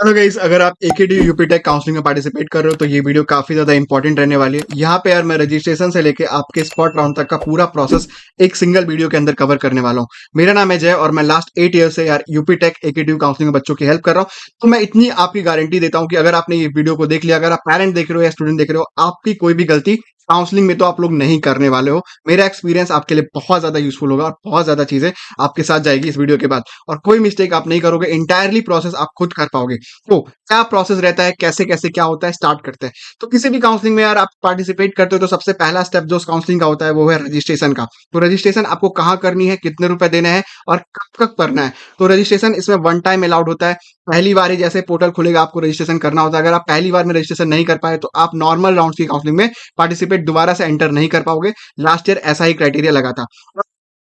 Hello guys, अगर आप एकेडी UP take counselling में पार्टिसिपेट कर रहे हो तो ये वीडियो काफी ज्यादा इंपॉर्टेंट रहने वाली है। यहाँ पे यार मैं रजिस्ट्रेशन से लेके आपके स्पॉट राउंड तक का पूरा प्रोसेस एक सिंगल वीडियो के अंदर कवर करने वाला हूँ। मेरा नाम है जय और मैं लास्ट 8 ईयर से यार यूपी टेक एकेडी काउंसलिंग में बच्चों की हेल्प कर रहा हूँ। तो मैं इतनी आपकी गारंटी देता हूँ कि अगर आपने ये वीडियो को देख लिया, अगर आप पेरेंट देख रहे हो या स्टूडेंट देख रहे हो, आपकी कोई भी गलती काउंसलिंग में तो आप लोग नहीं करने वाले हो। मेरा एक्सपीरियंस आपके लिए बहुत ज्यादा यूजफुल होगा और बहुत ज्यादा चीजें आपके साथ जाएगी इस वीडियो के बाद, और कोई मिस्टेक आप नहीं करोगे। इंटायरली प्रोसेस आप खुद कर पाओगे। तो क्या प्रोसेस रहता है, कैसे कैसे क्या होता है, स्टार्ट करते हैं। तो किसी भी काउंसलिंग में यार आप पार्टिसिपेट करते हो तो सबसे पहला स्टेप जो उस काउंसलिंग का होता है वो है रजिस्ट्रेशन का। तो रजिस्ट्रेशन आपको कहाँ करनी है, कितने रुपए देने हैं और कब कब करना है। तो रजिस्ट्रेशन इसमें वन टाइम अलाउड होता है। पहली बार ही जैसे पोर्टल खुलेगा आपको रजिस्ट्रेशन करना होता है। अगर आप पहली बार में रजिस्ट्रेशन नहीं कर पाए तो आप नॉर्मल राउंड की काउंसलिंग में पार्टिसिपेट दोबारा से एंटर नहीं कर पाओगे। लास्ट ईयर ऐसा ही क्राइटेरिया लगा था।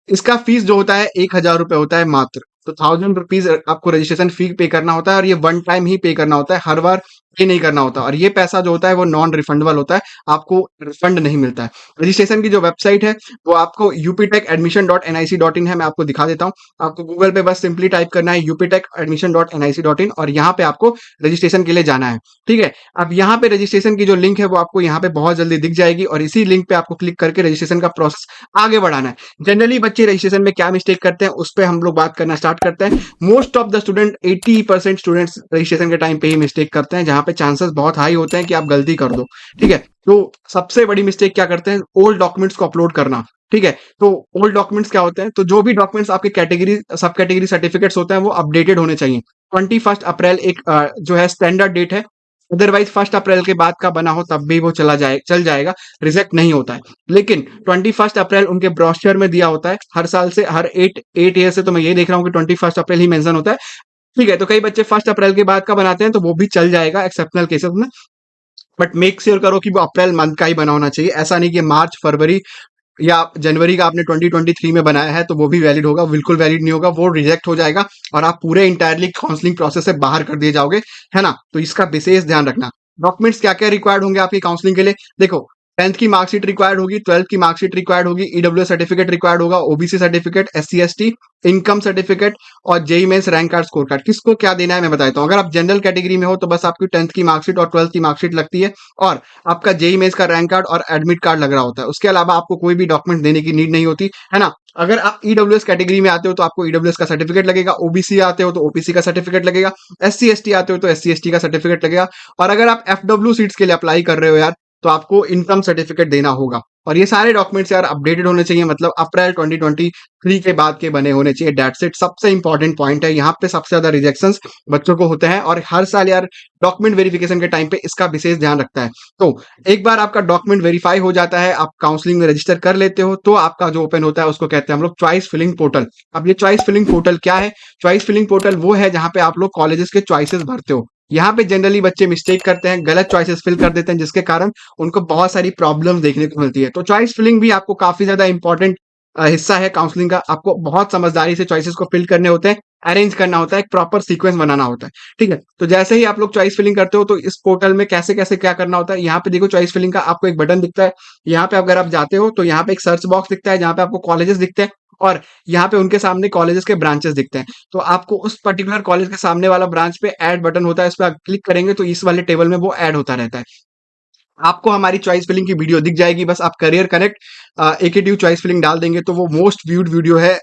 इसका फीस जो होता है 1,000 रुपए होता है मात्र। तो 1,000 रुपीज आपको रजिस्ट्रेशन फी पे करना होता है और ये वन टाइम ही पे करना होता है, हर बार पे नहीं करना होता। और ये पैसा जो होता है वो नॉन रिफंडेबल होता है, आपको रिफंड नहीं मिलता है। रजिस्ट्रेशन की जो वेबसाइट है वो आपको uptechadmission.nic.in है। मैं आपको दिखा देता हूँ। आपको गूगल पे बस सिंपली टाइप करना है uptechadmission.nic.in और यहाँ पे आपको रजिस्ट्रेशन के लिए जाना है। ठीक है। अब यहाँ पे रजिस्ट्रेशन की जो लिंक है वो आपको यहाँ पे बहुत जल्दी दिख जाएगी और इसी लिंक पे आपको क्लिक करके रजिस्ट्रेशन का प्रोसेस आगे बढ़ाना है। जनरली बच्चे रजिस्ट्रेशन में क्या मिस्टेक करते हैं उस पर हम लोग बात करना स्टार्ट करते हैं। Most of the student 80% students registration के टाइम पे ही मिस्टेक करते हैं, जहां पे चांसेस बहुत हाई होते हैं कि आप गलती कर दो। ठीक है। तो सबसे बड़ी मिस्टेक क्या करते हैं, ओल्ड डॉक्यूमेंट्स को अपलोड करना। ठीक है। तो ओल्ड डॉक्यूमेंट्स क्या होते हैं, तो जो भी डॉक्यूमेंट्स आपके कैटेगरी सब कैटेगरी सर्टिफिकेट्स होते हैं वो अपडेटेड होने चाहिए। 21 अप्रैल एक जो है स्टैंडर्ड डेट है। अदरवाइज 1 अप्रैल के बाद का बना हो तब भी वो चल जाएगा, रिजेक्ट नहीं होता है। लेकिन 21 अप्रैल उनके ब्रोशर में दिया होता है। हर साल से हर 8 ईयर से तो मैं ये देख रहा हूँ कि 21 अप्रैल ही मेंशन होता है। ठीक है। तो कई बच्चे 1 अप्रैल के बाद का बनाते हैं तो वो भी चल जाएगा एक्सेप्शनल केसेस में। बट मेक श्योर करो कि वो अप्रैल मंथ का ही बना होना चाहिए। ऐसा नहीं कि मार्च फरवरी या जनवरी का आपने 2023 में बनाया है तो वो भी वैलिड होगा, बिल्कुल वैलिड नहीं होगा, वो रिजेक्ट हो जाएगा और आप पूरे इंटायरली काउंसलिंग प्रोसेस से बाहर कर दिए जाओगे, है ना। तो इसका विशेष ध्यान रखना। डॉक्यूमेंट्स क्या क्या रिक्वायर्ड होंगे आपकी काउंसलिंग के लिए, देखो। 10th की मार्कशीट रिक्वायर्ड होगी, 12th की मार्कशीट रिक्वायर्ड होगी, ईडब्ल्यू सर्टिफिकेट रिक्वायर्ड होगा, OBC certificate, SC ST income certificate और JEE mains rank card score card. किसको क्या देना है मैं बताता हूँ। अगर आप जनरल कैटेगरी में हो तो बस आपकी 10th की मार्कशीट और 12th की मार्कशीट लगती है और आपका जेई मेंस का रैंक कार्ड और एडमिट कार्ड लग रहा होता है। उसके अलावा आपको कोई भी डॉक्यूमेंट देने की नीड नहीं होती, है ना। अगर आप ईडब्ल्यूएस कैटेगरी में आते हो तो आपको ईडब्ल्यूएस का सर्टिफिकेट लगेगा, ओबीसी आते हो तो ओबीसी का सर्टिफिकेट लगेगा, SC ST आते हो तो SC ST का सर्टिफिकेट लगेगा। और अगर आप FW सीट्स के लिए अप्लाई कर रहे हो यार तो आपको इनकम सर्टिफिकेट देना होगा। और ये सारे डॉक्यूमेंट्स यार अपडेटेड होने चाहिए, मतलब अप्रैल 2023 के बाद के बने होने चाहिए। डेट्स इट, सबसे इंपॉर्टेंट पॉइंट है। यहाँ पे सबसे ज्यादा रिजेक्शंस बच्चों को होते हैं और हर साल यार डॉक्यूमेंट वेरिफिकेशन के टाइम पे इसका विशेष ध्यान रखता है। तो एक बार आपका डॉक्यूमेंट वेरीफाई हो जाता है, आप काउंसलिंग में रजिस्टर कर लेते हो, तो आपका जो ओपन होता है उसको कहते हैं हम लोग चॉइस फिलिंग पोर्टल। अब ये चॉइस फिलिंग पोर्टल क्या है, चॉइस फिलिंग पोर्टल वो है जहां पे आप लोग कॉलेजेस के चॉइसेस भरते हो। यहाँ पे जनरली बच्चे मिस्टेक करते हैं, गलत चॉइसेस फिल कर देते हैं, जिसके कारण उनको बहुत सारी प्रॉब्लम्स देखने को मिलती है। तो चॉइस फिलिंग भी आपको काफी ज्यादा इंपॉर्टेंट हिस्सा है काउंसलिंग का। आपको बहुत समझदारी से चॉइसेस को फिल करने होते हैं, अरेंज करना होता है, एक प्रॉपर सीक्वेंस बनाना होता है। ठीक है। तो जैसे ही आप लोग चॉइस फिलिंग करते हो तो इस पोर्टल में कैसे कैसे क्या करना होता है, यहाँ पे देखो चॉइस फिलिंग का आपको एक बटन दिखता है। यहाँ पे अगर आप जाते हो तो यहाँ पे एक सर्च बॉक्स दिखता है जहाँ पे आपको कॉलेजेस दिखते हैं और यहाँ पे उनके सामने कॉलेजेस के ब्रांचेस दिखते हैं। तो आपको उस पर्टिकुलर कॉलेज के सामने वाला ब्रांच पे ऐड बटन होता है, इस पर आप क्लिक करेंगे तो इस वाले टेबल में वो ऐड होता रहता है। आपको हमारी चॉइस फिलिंग की वीडियो दिख जाएगी, बस आप करियर कनेक्ट एकेटिव चॉइस फिलिंग डाल देंगे तो वो मोस्ट व्यूड वीडियो है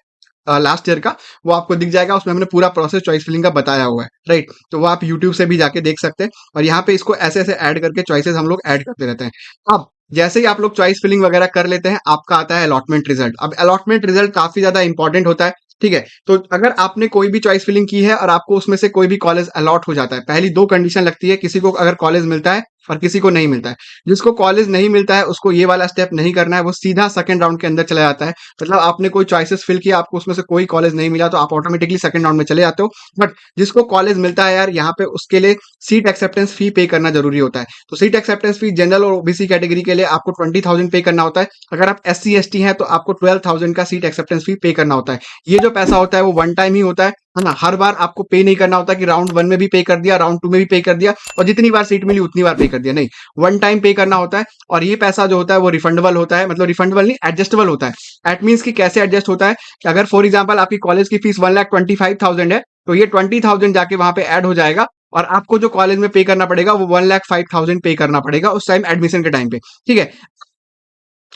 लास्ट ईयर का, वो आपको दिख जाएगा। उसमें हमने पूरा प्रोसेस चॉइस फिलिंग का बताया हुआ है, राइट। तो वो आप यूट्यूब से भी जाके देख सकते हैं और यहाँ पे इसको ऐसे ऐसे ऐड करके चॉइसेस हम लोग ऐड करते रहते हैं। अब जैसे ही आप लोग चॉइस फिलिंग वगैरह कर लेते हैं आपका आता है अलॉटमेंट रिजल्ट। अब अलॉटमेंट रिजल्ट काफी ज्यादा इंपॉर्टेंट होता है। ठीक है। तो अगर आपने कोई भी चॉइस फिलिंग की है और आपको उसमें से कोई भी कॉलेज अलॉट हो जाता है, पहली दो कंडीशन लगती है, किसी को अगर कॉलेज मिलता है और किसी को नहीं मिलता है। जिसको कॉलेज नहीं मिलता है उसको ये वाला स्टेप नहीं करना है, वो सीधा सेकंड राउंड के अंदर चला जाता है। मतलब आपने कोई चॉइसेस फिल किया, आपको उसमें से कोई कॉलेज नहीं मिला तो आप ऑटोमेटिकली सेकंड राउंड में चले जाते हो। बट जिसको कॉलेज मिलता है यार, यहाँ पे उसके लिए सीट एक्सेप्टेंस फी पे करना जरूरी होता है। तो सीट एक्सेप्टेंस फी जनरल और ओबीसी कैटेगरी के लिए आपको 20,000 पे करना होता है। अगर आप SC ST हैं तो आपको 12,000 का सीट एक्सेप्टेंस फी पे करना होता है। ये जो पैसा होता है वो वन टाइम ही होता है ना। हर बार आपको पे नहीं करना होता कि राउंड 1 में भी पे कर दिया, राउंड 2 में भी पे कर दिया और जितनी बार सीट मिली उतनी बार पे कर दिया, नहीं। वन टाइम पे करना होता है और ये पैसा जो होता है वो रिफंडेबल होता है, मतलब रिफंडेबल नहीं, एडजस्टेबल होता है। एट मीन्स कि कैसे एडजस्ट होता है कि अगर फॉर एग्जांपल आपकी कॉलेज की फीस 1,25,500 है तो ये 20,000 जाके वहां पे ऐड हो जाएगा और आपको जो कॉलेज में पे करना पड़ेगा वो 1,05,000 पे करना पड़ेगा उस टाइम एडमिशन के टाइम पे। ठीक है,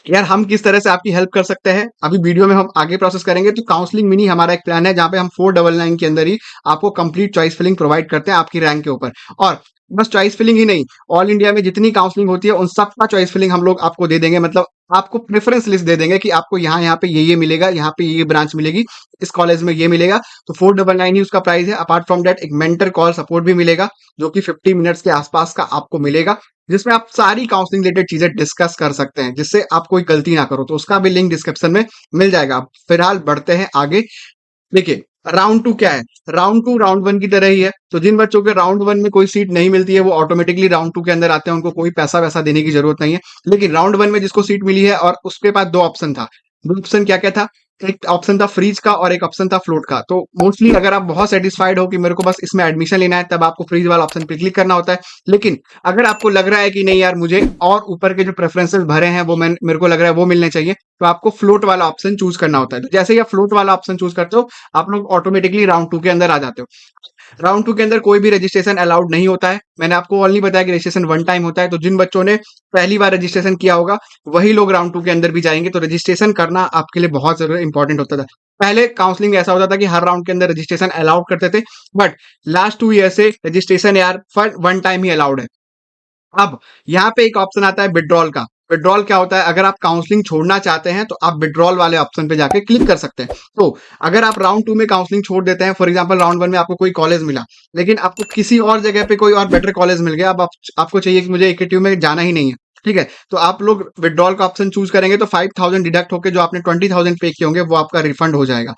यार हम किस तरह से आपकी हेल्प कर सकते हैं अभी वीडियो में हम आगे प्रोसेस करेंगे। तो काउंसलिंग मिनी हमारा एक प्लान है जहां पे हम 499 के अंदर ही आपको कंप्लीट चॉइस फिलिंग प्रोवाइड करते हैं आपकी रैंक के ऊपर। और बस चॉइस फिलिंग ही नहीं, ऑल इंडिया में जितनी काउंसलिंग होती है उन सबका चॉइस फिलिंग हम लोग आपको दे देंगे। मतलब आपको प्रेफरेंस लिस्ट दे देंगे कि आपको यहाँ पे ये मिलेगा, यहाँ पे ये ब्रांच मिलेगी, इस कॉलेज में ये मिलेगा। तो 499 ही उसका प्राइस है। अपार्ट फ्रॉम दैट एक मेंटर कॉल सपोर्ट भी मिलेगा जो कि 50 मिनट्स के आसपास का आपको मिलेगा, जिसमें आप सारी काउंसलिंग रिलेटेड चीजें डिस्कस कर सकते हैं जिससे आप कोई गलती ना करो। तो उसका भी लिंक डिस्क्रिप्शन में मिल जाएगा। अब फिलहाल बढ़ते हैं आगे। देखिए राउंड टू क्या है, राउंड टू राउंड वन की तरह ही है। तो जिन बच्चों के राउंड वन में कोई सीट नहीं मिलती है वो ऑटोमेटिकली राउंड टू के अंदर आते हैं, उनको कोई पैसा वैसा देने की जरूरत नहीं है। लेकिन राउंड वन में जिसको सीट मिली है और उसके पास दो ऑप्शन था, दो ऑप्शन क्या क्या था, एक ऑप्शन था फ्रीज का और एक ऑप्शन था फ्लोट का। तो मोस्टली अगर आप बहुत सेटिस्फाइड हो कि मेरे को बस इसमें एडमिशन लेना है तब आपको फ्रीज वाला ऑप्शन पे क्लिक करना होता है। लेकिन अगर आपको लग रहा है कि नहीं यार मुझे और ऊपर के जो प्रेफरेंसेस भरे हैं वो मेरे को लग रहा है वो मिलने चाहिए, तो आपको फ्लोट वाला ऑप्शन चूज करना होता है। तो जैसे ही आप फ्लोट वाला ऑप्शन चूज करते हो आप लोग ऑटोमेटिकली राउंड टू के अंदर आ जाते हो। राउंड टू के अंदर कोई भी रजिस्ट्रेशन अलाउड नहीं होता है। मैंने आपको ऑनली बताया कि रजिस्ट्रेशन वन टाइम होता है। तो जिन बच्चों ने पहली बार रजिस्ट्रेशन किया होगा वही लोग राउंड टू के अंदर भी जाएंगे। तो रजिस्ट्रेशन करना आपके लिए बहुत ज्यादा इंपॉर्टेंट होता था। पहले काउंसलिंग ऐसा होता था कि हर राउंड के अंदर रजिस्ट्रेशन अलाउड करते थे, बट लास्ट 2 ईयर से रजिस्ट्रेशन यार वन टाइम ही अलाउड है। अब यहाँ पे एक ऑप्शन आता है विड्रॉल का। विड्रॉल क्या होता है, अगर आप काउंसलिंग छोड़ना चाहते हैं तो आप विड्रॉल वाले ऑप्शन पे जाके क्लिक कर सकते हैं। तो अगर आप राउंड टू में काउंसलिंग छोड़ देते हैं, फॉर एग्जांपल राउंड वन में आपको कोई कॉलेज मिला लेकिन आपको किसी और जगह पे कोई और बेटर कॉलेज मिल गया, अब आपको चाहिए कि मुझे एकेटीयू में जाना ही नहीं है, ठीक है, तो आप लोग विड्रॉल का ऑप्शन चूज करेंगे तो 5,000 डिडक्ट होकर जो आपने 20,000 पे किए होंगे वो आपका रिफंड हो जाएगा।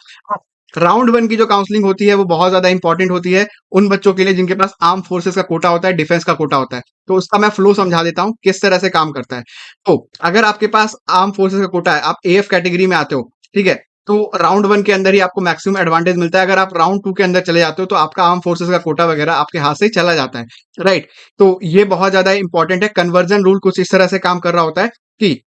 राउंड वन की जो काउंसलिंग होती है वो बहुत ज्यादा इंपॉर्टेंट होती है उन बच्चों के लिए जिनके पास आर्म फोर्सेस का कोटा होता है, डिफेंस का कोटा होता है। तो उसका मैं फ्लो समझा देता हूँ किस तरह से काम करता है। तो अगर आपके पास आर्म फोर्सेस का कोटा है, आप एएफ कैटेगरी में आते हो, ठीक है, तो राउंड वन के अंदर ही आपको मैक्सिमम एडवांटेज मिलता है। अगर आप राउंड टू के अंदर चले जाते हो तो आपका आर्म फोर्सेस का कोटा वगैरह आपके हाथ से चला जाता है, राइट। तो ये बहुत ज्यादा इंपॉर्टेंट है। कन्वर्जन रूल कुछ इस तरह से काम कर रहा होता है कि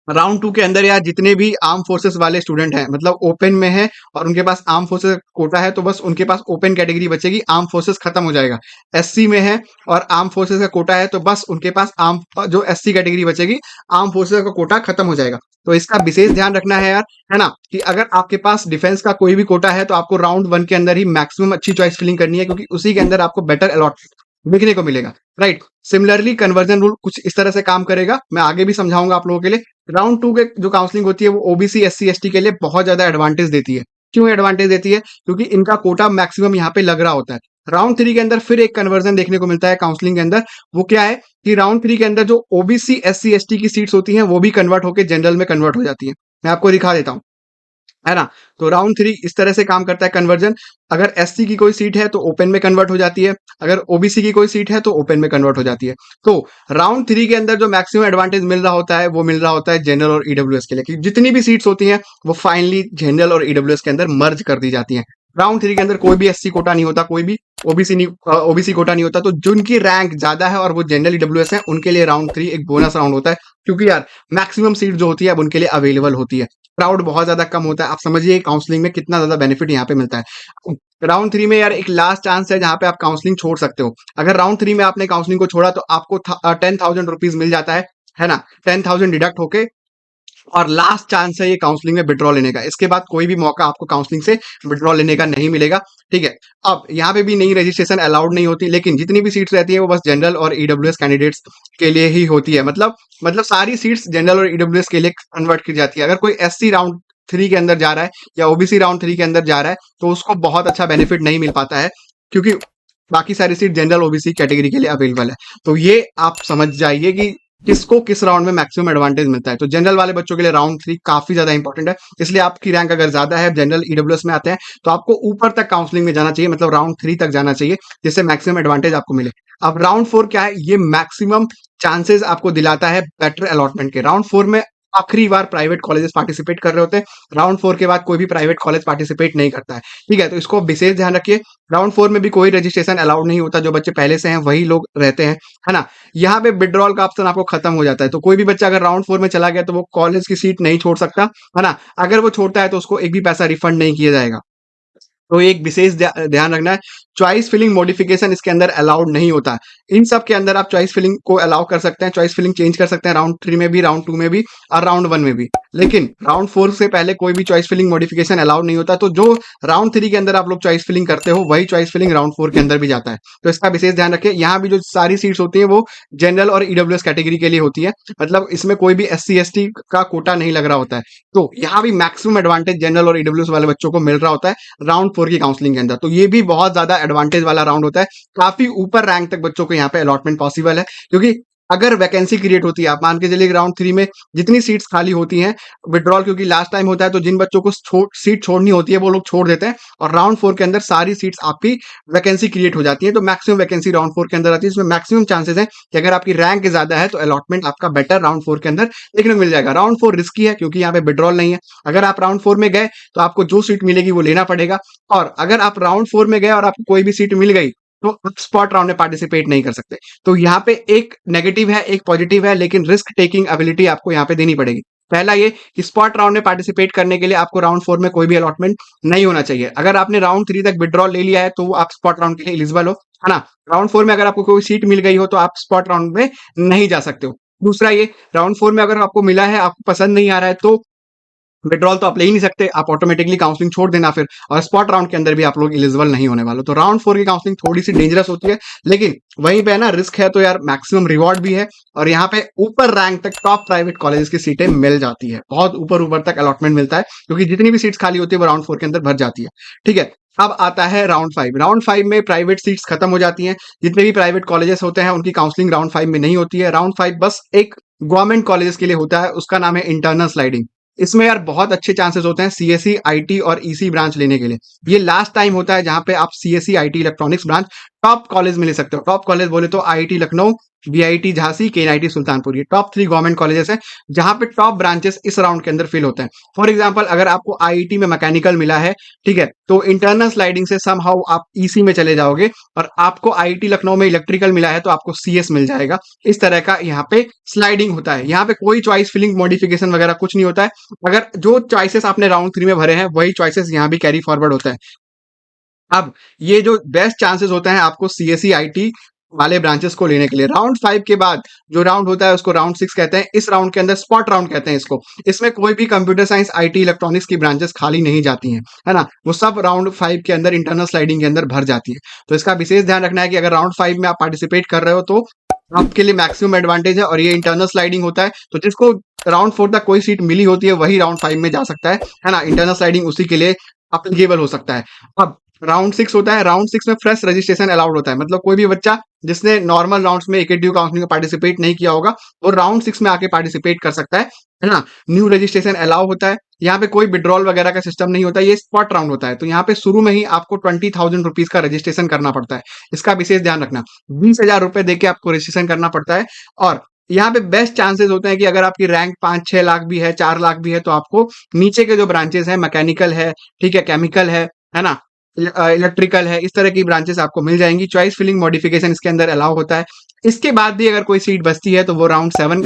राउंड टू के अंदर यार जितने भी आर्म फोर्सेस वाले स्टूडेंट हैं, मतलब ओपन में है और उनके पास आर्म फोर्सेस कोटा है, तो बस उनके पास ओपन कैटेगरी बचेगी, आर्म फोर्सेस खत्म हो जाएगा। एससी में है और आर्म फोर्सेस का कोटा है तो बस उनके पास आर्म जो एससी कैटेगरी बचेगी, आर्म फोर्सेस का कोटा खत्म हो जाएगा। तो इसका विशेष ध्यान रखना है यार, है ना, कि अगर आपके पास डिफेंस का कोई भी कोटा है तो आपको राउंड वन के अंदर ही मैक्सिमम अच्छी चॉइस फिलिंग करनी है, क्योंकि उसी के अंदर आपको बेटर अलॉट देखने को मिलेगा, राइट। सिमिलरली कन्वर्जन रूल कुछ इस तरह से काम करेगा, मैं आगे भी समझाऊंगा आप लोगों के लिए। राउंड टू के जो काउंसलिंग होती है वो ओबीसी एससी एसटी के लिए बहुत ज्यादा एडवांटेज देती है। क्यों एडवांटेज देती है, क्योंकि इनका कोटा मैक्सिमम यहाँ पे लग रहा होता है। राउंड थ्री के अंदर फिर एक कन्वर्जन देखने को मिलता है काउंसलिंग के अंदर। वो क्या है कि राउंड थ्री के अंदर जो ओबीसी एससी एसटी की सीट्स होती हैं वो भी कन्वर्ट होकर जनरल में कन्वर्ट हो जाती है। मैं आपको दिखा देता हूँ, है ना। तो राउंड थ्री इस तरह से काम करता है कन्वर्जन। अगर एससी की कोई सीट है तो ओपन में कन्वर्ट हो जाती है, अगर ओबीसी की कोई सीट है तो ओपन में कन्वर्ट हो जाती है। तो राउंड थ्री के अंदर जो मैक्सिमम एडवांटेज मिल रहा होता है वो मिल रहा होता है जनरल और ईडब्ल्यूएस के लिए, क्योंकि जितनी भी सीट्स होती हैं वो फाइनली जनरल और ईडब्ल्यूएस के अंदर मर्ज कर दी जाती हैं। राउंड थ्री के अंदर कोई भी एससी कोटा नहीं होता, कोई भी ओबीसी कोटा नहीं होता। तो जिनकी रैंक ज्यादा है और वो जनरल ईडब्ल्यूएस है उनके लिए राउंड थ्री एक बोनस राउंड होता है, क्योंकि यार मैक्सिमम सीट जो होती है अब उनके लिए अवेलेबल होती है। क्राउड बहुत ज्यादा कम होता है। आप समझिए काउंसलिंग में कितना ज्यादा बेनिफिट यहाँ पे मिलता है। राउंड थ्री में यार एक लास्ट चांस है जहां पे आप काउंसलिंग छोड़ सकते हो। अगर राउंड थ्री में आपने काउंसलिंग को छोड़ा तो आपको 10,000 रुपीज मिल जाता है ना, 10,000 डिडक्ट होके। और लास्ट चांस है ये काउंसलिंग में विड्रॉ लेने का, इसके बाद कोई भी मौका आपको काउंसलिंग से विड्रॉ लेने का नहीं मिलेगा, ठीक है। अब यहाँ पे भी नई रजिस्ट्रेशन अलाउड नहीं होती, लेकिन जितनी भी सीट्स रहती है वो बस जनरल और ईडब्ल्यूएस कैंडिडेट्स के लिए ही होती है। मतलब सारी सीट्स जनरल और ईडब्ल्यूएस के लिए कन्वर्ट की जाती है। अगर कोई एससी राउंड थ्री के अंदर जा रहा है या ओबीसी राउंड थ्री के अंदर जा रहा है तो उसको बहुत अच्छा बेनिफिट नहीं मिल पाता है, क्योंकि बाकी सारी सीट जनरल ओबीसी कैटेगरी के लिए अवेलेबल है। तो ये आप समझ जाइए कि किसको किस राउंड में मैक्सिमम एडवांटेज मिलता है। तो जनरल वाले बच्चों के लिए राउंड थ्री काफी ज्यादा इंपॉर्टेंट है, इसलिए आपकी रैंक अगर ज्यादा है, जनरल ईडब्ल्यूएस में आते हैं, तो आपको ऊपर तक काउंसलिंग में जाना चाहिए, मतलब राउंड थ्री तक जाना चाहिए, जिससे मैक्सिमम एडवांटेज आपको मिले। अब राउंड फोर क्या है, ये मैक्सिमम चांसेस आपको दिलाता है बेटर अलॉटमेंट के। राउंड फोर में आखिरी बार प्राइवेट कॉलेजेस पार्टिसिपेट कर रहे होते हैं, राउंड फोर के बाद कोई भी प्राइवेट कॉलेज पार्टिसिपेट नहीं करता है, ठीक है। तो इसको विशेष ध्यान रखिए। राउंड फोर में भी कोई रजिस्ट्रेशन अलाउड नहीं होता, जो बच्चे पहले से हैं वही लोग रहते हैं, है ना। यहाँ पे विड्रॉल का ऑप्शन आपको खत्म हो जाता है, तो कोई भी बच्चा अगर राउंड फोर में चला गया तो वो कॉलेज की सीट नहीं छोड़ सकता, है ना। अगर वो छोड़ता है तो उसको एक भी पैसा रिफंड नहीं किया जाएगा। तो एक विशेष ध्यान रखना है। चॉइस फिलिंग मॉडिफिकेशन इसके अंदर अलाउड नहीं होता है। इन सब के अंदर आप चॉइस फिलिंग को अलाउ कर सकते हैं, चॉइस फिलिंग चेंज कर सकते हैं राउंड 3 में भी, राउंड 2 में भी और राउंड 1 में भी। लेकिन राउंड 4 से पहले कोई भी चॉइस फिलिंग मॉडिफिकेशन अलाउड नहीं होता। तो जो राउंड 3 के अंदर आप लोग चॉइस फिलिंग करते हो वही चॉइस फिलिंग राउंड 4 के अंदर भी जाता है। तो इसका विशेष ध्यान रखें। यहाँ भी जो सारी सीट्स होती है वो जनरल और ईडब्ल्यूएस कैटेगरी के लिए होती है, मतलब इसमें कोई भी एससी एसटी का कोटा नहीं लग रहा होता है। तो यहाँ भी मैक्सिमम एडवांटेज जनरल और ईडब्ल्यूएस वाले बच्चों को मिल रहा होता है राउंड 4 की काउंसलिंग के अंदर। तो ये भी बहुत ज्यादा एडवांटेज वाला राउंड होता है। काफी ऊपर रैंक तक बच्चों को यहाँ पे अलॉटमेंट पॉसिबल है, क्योंकि अगर वैकेंसी क्रिएट होती है, आप मान के चलिए राउंड 3 में जितनी सीट्स खाली होती हैं, विड्रॉल क्योंकि लास्ट टाइम होता है, तो जिन बच्चों को सीट छोड़नी होती है वो लोग छोड़ देते हैं और राउंड 4 के अंदर सारी सीट्स आपकी वैकेंसी क्रिएट हो जाती है। तो मैक्सिमम वैकेंसी राउंड 4 के अंदर आती है। इसमें मैक्सिमम चांसेस है कि अगर आपकी रैंक ज्यादा है तो अलॉटमेंट आपका बेटर राउंड 4 के अंदर देखने को मिल जाएगा। राउंड 4 रिस्की है क्योंकि यहाँ पे विड्रॉल नहीं है। अगर आप राउंड 4 में गए तो आपको जो सीट मिलेगी वो लेना पड़ेगा, और अगर आप राउंड 4 में गए और आपको कोई भी सीट मिल गई तो आप स्पॉट राउंड में पार्टिसिपेट नहीं कर सकते। तो यहाँ पे एक नेगेटिव है, एक पॉजिटिव है, लेकिन रिस्क टेकिंग एबिलिटी आपको यहाँ पे देनी पड़ेगी। पहला ये कि स्पॉट राउंड में पार्टिसिपेट करने के लिए आपको राउंड 4 में कोई भी अलॉटमेंट नहीं होना चाहिए। अगर आपने राउंड 3 तक विड्रॉल ले लिया है तो आप स्पॉट राउंड के लिए एलिजिबल हो, है ना। राउंड 4 में अगर आपको कोई सीट मिल गई हो तो आप स्पॉट राउंड में नहीं जा सकते हो। दूसरा ये, राउंड 4 में अगर आपको मिला है, आपको पसंद नहीं आ रहा है, तो विड्रॉल तो आप ले ही नहीं सकते, आप ऑटोमेटिकली काउंसलिंग छोड़ देना फिर, और स्पॉट राउंड के अंदर भी आप लोग एलिजिबल नहीं होने वाले। तो राउंड 4 की काउंसलिंग थोड़ी सी डेंजरस होती है, लेकिन वहीं पे है ना रिस्क है तो यार मैक्सिमम रिवॉर्ड भी है, और यहाँ पे ऊपर रैंक तक टॉप प्राइवेट कॉलेज की सीटें मिल जाती है। बहुत ऊपर ऊपर तक अलॉटमेंट मिलता है, क्योंकि जितनी भी सीट्स खाली होती है वो राउंड 4 के अंदर भर जाती है। ठीक है, अब आता है राउंड 5। राउंड 5 में प्राइवेट सीट्स खत्म हो जाती हैं। जितने भी प्राइवेट कॉलेजेस होते हैं उनकी काउंसलिंग राउंड 5 में नहीं होती है। राउंड 5 बस एक गवर्नमेंट कॉलेजेस के लिए होता है, उसका नाम है इंटरनल स्लाइडिंग। इसमें यार बहुत अच्छे चांसेस होते हैं सीएससी, आईटी और ईसी ब्रांच लेने के लिए। ये लास्ट टाइम होता है जहां पे आप CSC, IT, electronics branch top college में ले सकते हो। टॉप कॉलेज बोले तो आईआईटी लखनऊ, बीआईटी झांसी, केएनआईटी सुल्तानपुर, ये टॉप 3 गवर्नमेंट कॉलेजेस हैं जहां पे टॉप ब्रांचेस इस राउंड के अंदर फिल होते हैं। फॉर एग्जांपल, अगर आपको आईआईटी में मैकेनिकल मिला है, ठीक है, तो इंटरनल स्लाइडिंग से समहाउ आप ईसी में चले जाओगे, और आपको आईआईटी लखनऊ में इलेक्ट्रिकल मिला है तो आपको सीएस मिल जाएगा। इस तरह का यहाँ पे स्लाइडिंग होता है। यहाँ पे कोई चॉइस फिलिंग मॉडिफिकेशन वगैरह कुछ नहीं होता है। अगर जो चॉइसेस आपने राउंड 3 में भरे हैं वही चॉइसेस यहाँ भी कैरी फॉरवर्ड होता है। अब ये जो बेस्ट चांसेस होते हैं आपको सीएससी, आईटी वाले ब्रांचेस को लेने के लिए। राउंड 5 के बाद जो राउंड होता है उसको राउंड 6 कहते हैं। इस राउंड के अंदर स्पॉट राउंड कहते हैं इसको। इसमें कोई भी कंप्यूटर साइंस, आईटी, इलेक्ट्रॉनिक्स की ब्रांचेस खाली नहीं जाती हैं, है ना। वो सब राउंड 5 के अंदर इंटरनल स्लाइडिंग के अंदर भर जाती है। तो इसका विशेष ध्यान रखना है कि अगर राउंड 5 में आप पार्टिसिपेट कर रहे हो तो आपके लिए मैक्सिमम एडवांटेज है, और ये इंटरनल स्लाइडिंग होता है। तो जिसको राउंड 4 तक कोई सीट मिली होती है वही राउंड 5 में जा सकता है ना। इंटरनल स्लाइडिंग उसी के लिए अप्लीकेबल हो सकता है। अब राउंड 6 होता है। राउंड 6 में फ्रेश रजिस्ट्रेशन अलाउड होता है, मतलब कोई भी बच्चा जिसने नॉर्मल राउंड्स में एकेडीयू काउंसलिंग में पार्टिसिपेट नहीं किया होगा वो राउंड 6 में आके पार्टिसिपेट कर सकता है ना। न्यू रजिस्ट्रेशन अलाउ होता है। यहाँ पे कोई विड्रॉल वगैरह का सिस्टम नहीं होता, ये स्पॉट राउंड होता है। तो यहाँ पे शुरू में ही आपको 20,000 रुपीज का रजिस्ट्रेशन करना पड़ता है। इसका विशेष ध्यान रखना, 20,000 रुपए देके आपको रजिस्ट्रेशन करना पड़ता है। और यहाँ पे बेस्ट चांसेस होते हैं कि अगर आपकी रैंक 5-6 लाख भी है, 4 लाख भी है, तो आपको नीचे के जो ब्रांचेस है, मैकेनिकल है, ठीक है, केमिकल है ना, इलेक्ट्रिकल है, इस तरह की ब्रांचेस आपको मिल जाएंगी। चॉइस फिलिंग मॉडिफिकेशन इसके अंदर अलाउ होता है। इसके बाद भी अगर कोई सीट बचती है तो वो राउंड 7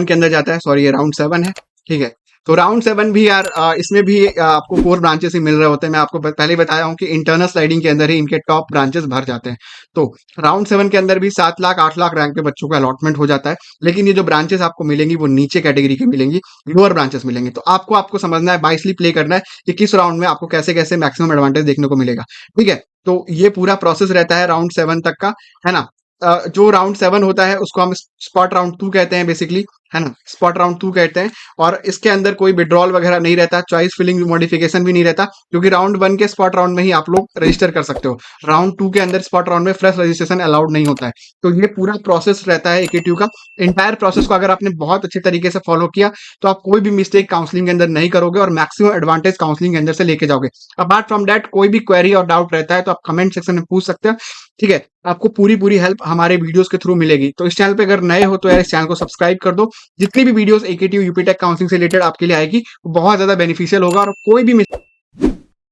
के अंदर जाता है। सॉरी, ये राउंड 7 है, ठीक है। तो राउंड 7 भी यार इसमें भी आपको 4 ब्रांचेस ही मिल रहे होते हैं। मैं आपको पहले ही बताया हूँ कि इंटरनल स्लाइडिंग के अंदर ही इनके टॉप ब्रांचेस भर जाते हैं। तो राउंड 7 के अंदर भी 7 लाख 8 लाख रैंक पे बच्चों का अलॉटमेंट हो जाता है। लेकिन ये जो ब्रांचेस आपको मिलेंगी वो नीचे कैटेगरी की मिलेंगी, लोअर ब्रांचेस मिलेंगी। तो आपको समझना है, बाइसली प्ले करना है कि किस राउंड में आपको कैसे कैसे मैक्सिमम एडवांटेज देखने को मिलेगा। ठीक है, तो ये पूरा प्रोसेस रहता है राउंड 7 तक का, है ना। जो राउंड 7 होता है उसको हम स्पॉट राउंड 2 कहते हैं बेसिकली, है ना। स्पॉट राउंड 2 कहते हैं, और इसके अंदर कोई विड्रॉल वगैरह नहीं रहता, चॉइस फिलिंग मॉडिफिकेशन भी नहीं रहता, क्योंकि राउंड 1 के स्पॉट राउंड में ही आप लोग रजिस्टर कर सकते हो। राउंड 2 के अंदर स्पॉट राउंड में फ्रेश रजिस्ट्रेशन अलाउड नहीं होता है। तो ये पूरा प्रोसेस रहता है एकेटीयू का। इंटायर प्रोसेस को अगर आपने बहुत अच्छे तरीके से फॉलो किया तो आप कोई भी मिस्टेक काउंसलिंग के अंदर नहीं करोगे और मैक्सिमम एडवांटेज काउंसलिंग के अंदर से लेके जाओगे। अपार्ट फ्रॉम दैट कोई भी क्वेरी और डाउट रहता है तो आप कमेंट सेक्शन में पूछ सकते हो, ठीक है। आपको पूरी हेल्प हमारे वीडियोस के थ्रू मिलेगी। तो इस चैनल पे अगर नए हो तो यार इस चैनल को सब्सक्राइब कर दो। जितनी भी वीडियोस एकेटीयू यूपीटेक काउंसलिंग से रिलेटेड आपके लिए आएगी वो बहुत ज्यादा बेनिफिशियल होगा, और कोई भी